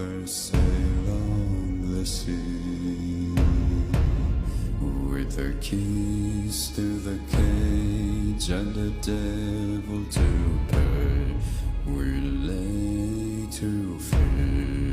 lovers sail on the sea, with their keys to the cage and the devil to pay. We lay to fear.